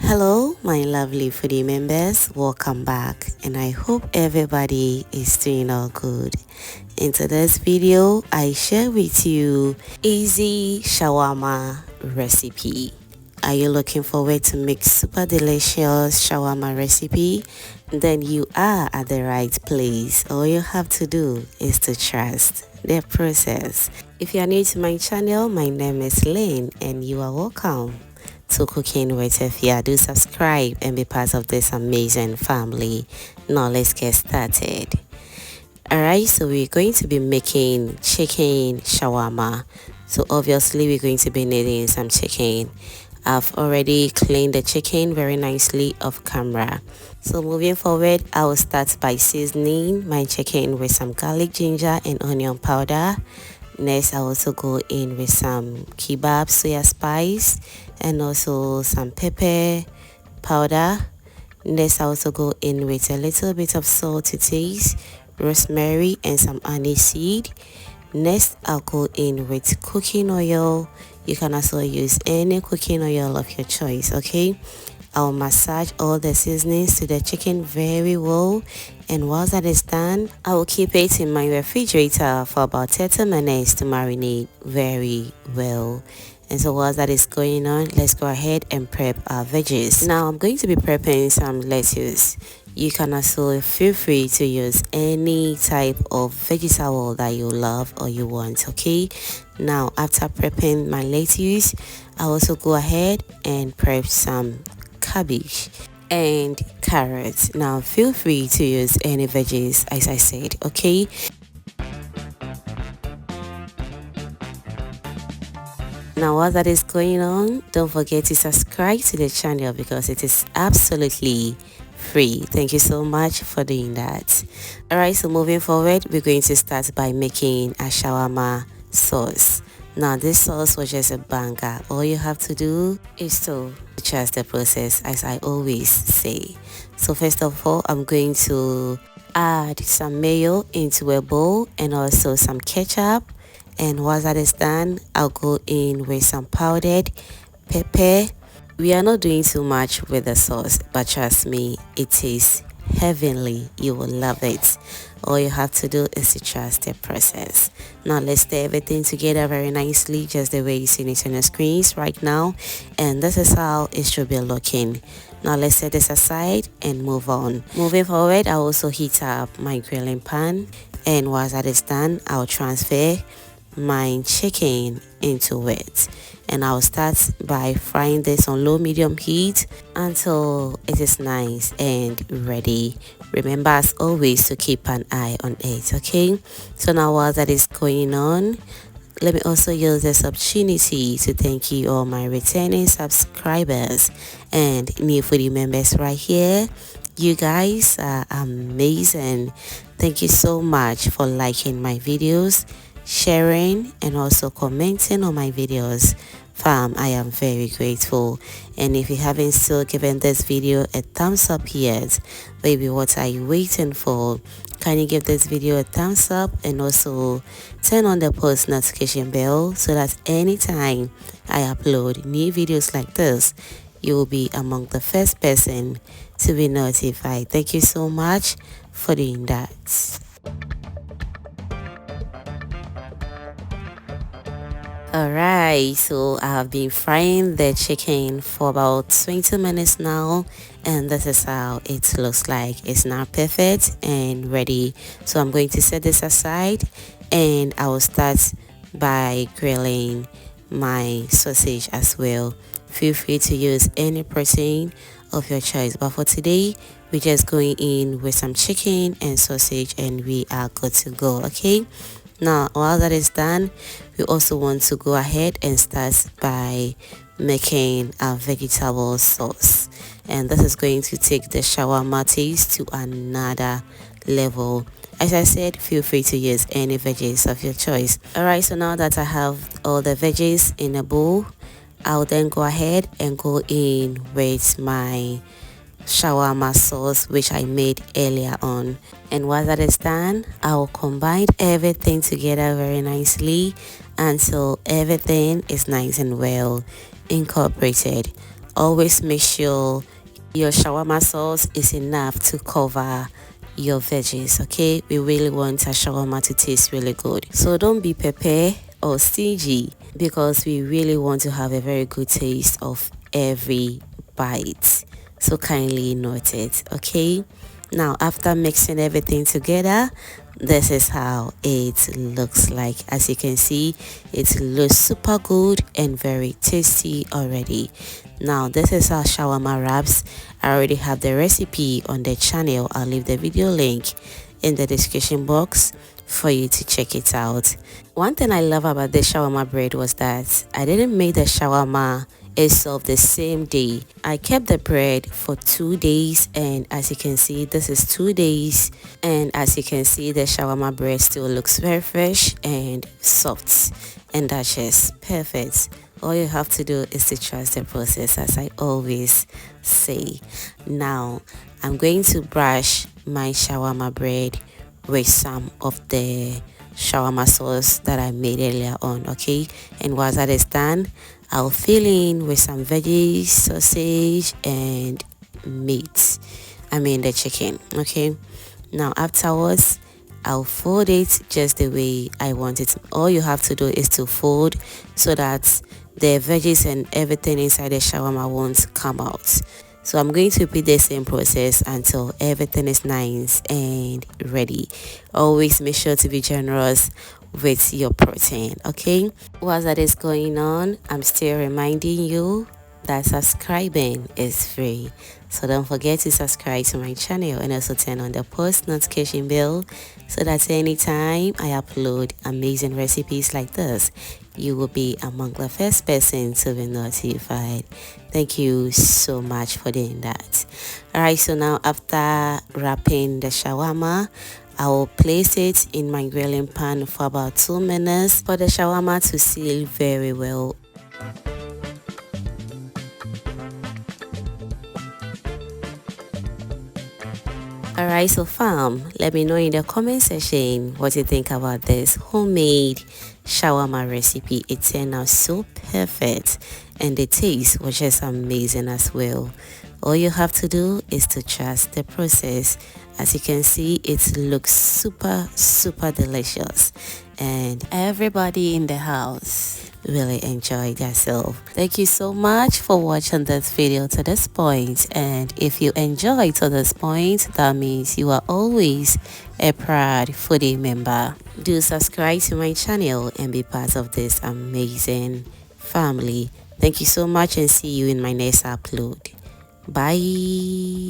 Hello, my lovely foodie members, welcome back, and I hope everybody is doing all good. In today's video, I share with you easy shawarma recipe. Are you looking forward to make super delicious shawarma recipe? Then you are at the right place. All you have to do is to trust the process. If you are new to my channel, my name is Lynn and you are welcome to Cooking with Efia. Do subscribe and be part of this amazing family. Now let's get started. Alright, so we're going to be making chicken shawarma. So obviously we're going to be needing some chicken. I've already cleaned the chicken very nicely off camera. So moving forward, I will start by seasoning my chicken with some garlic, ginger and onion powder. Next, I also go in with some Kebab soya spice and also some pepper powder. Next, I also go in with a little bit of salt to taste, rosemary and some anise seed. Next, I'll go in with cooking oil. You can also use any cooking oil of your choice, okay? I'll massage all the seasonings to the chicken very well, and once that is done, I will keep it in my refrigerator for about 30 minutes to marinate very well. And so while that is going on, let's go ahead and prep our veggies. Now I'm going to be prepping some lettuce. You can also feel free to use any type of vegetable that you love or you want, okay? Now after prepping my lettuce, I also go ahead and prep some cabbage and carrots. Now feel free to use any veggies as I said, okay? Now while that is going on, don't forget to subscribe to the channel because it is absolutely free. Thank you so much for doing that. Alright, so moving forward, we're going to start by making a shawarma sauce. Now this sauce was just a banger. All you have to do is to trust the process, as I always say. So first of all, I'm going to add some mayo into a bowl and also some ketchup. And once that is done, I'll go in with some powdered pepper. We are not doing too much with the sauce, but trust me, it tastes heavenly. You will love it. All you have to do is to trust the process. Now let's stir everything together very nicely, just the way you see it on the screens right now. And this is how it should be looking. Now let's set this aside and move on. Moving forward, I'll also heat up my grilling pan. And once that is done, I'll transfer my chicken into it, and I'll start by frying this on low medium heat until it is nice and ready. Remember as always to keep an eye on it, okay? So now while that is going on, let me also use this opportunity to thank you all my returning subscribers and new foodie members right here. You guys are amazing. Thank you so much for liking my videos, sharing and also commenting on my videos. Fam, I am very grateful. And if you haven't still given this video a thumbs up yet, baby, what are you waiting for? Can you give this video a thumbs up and also turn on the post notification bell so that anytime I upload new videos like this, you will be among the first person to be notified. Thank you so much for doing that. Alright, so I have been frying the chicken for about 20 minutes now, and this is how it looks like. It's now perfect and ready. So I'm going to set this aside and I will start by grilling my sausage as well. Feel free to use any protein of your choice, but for today we're just going in with some chicken and sausage and we are good to go, okay? Now while that is done, we also want to go ahead and start by making our vegetable sauce, and this is going to take the shawarma taste to another level. As I said, feel free to use any veggies of your choice. Alright, so now that I have all the veggies in a bowl, I'll then go ahead and go in with my shawarma sauce which I made earlier on. And once that is done, I will combine everything together very nicely until everything is nice and well incorporated. always make sure your shawarma sauce is enough to cover your veggies. Okay, we really want our shawarma to taste really good, so don't be pepper or stingy, because we really want to have a very good taste of every bite. So kindly note it. Okay, now after mixing everything together, this is how it looks like. As you can see, it looks super good and very tasty already. Now this is our shawarma wraps. I already have the recipe on the channel. I'll leave the video link in the description box for you to check it out. One thing I love about this shawarma bread was that I didn't make the shawarma itself the same day. I kept the bread for 2 days, and as you can see, this is 2 days, and as you can see, the shawarma bread still looks very fresh and soft, and that's just perfect. All you have to do is to trust the process, as I always say. Now I'm going to brush my shawarma bread with some of the shawarma sauce that I made earlier on. Okay, and once that is done, I'll fill in with some veggies, sausage, and meat. I mean the chicken. Okay, now afterwards, I'll fold it just the way I want it. All you have to do is to fold so that the veggies and everything inside the shawarma won't come out. So I'm going to repeat the same process until everything is nice and ready. Always make sure to be generous with your protein. Okay, while that is going on, I'm still reminding you that subscribing is free, so don't forget to subscribe to my channel and also turn on the post notification bell, so that anytime I upload amazing recipes like this, you will be among the first person to be notified. Thank you so much for doing that. Alright, so now after wrapping the shawarma, I will place it in my grilling pan for about 2 minutes for the shawarma to seal very well. Alright, so fam, let me know in the comment section what you think about this homemade shawarma recipe. It turned out so perfect, and the taste was just amazing as well. All you have to do is to trust the process. As you can see, it looks super delicious, and everybody in the house really enjoyed yourself. Thank you so much for watching this video to this point, and if you enjoyed to this point, that means you are always a proud foodie member. Do subscribe to my channel and be part of this amazing family. Thank you so much, and see you in my next upload. Bye.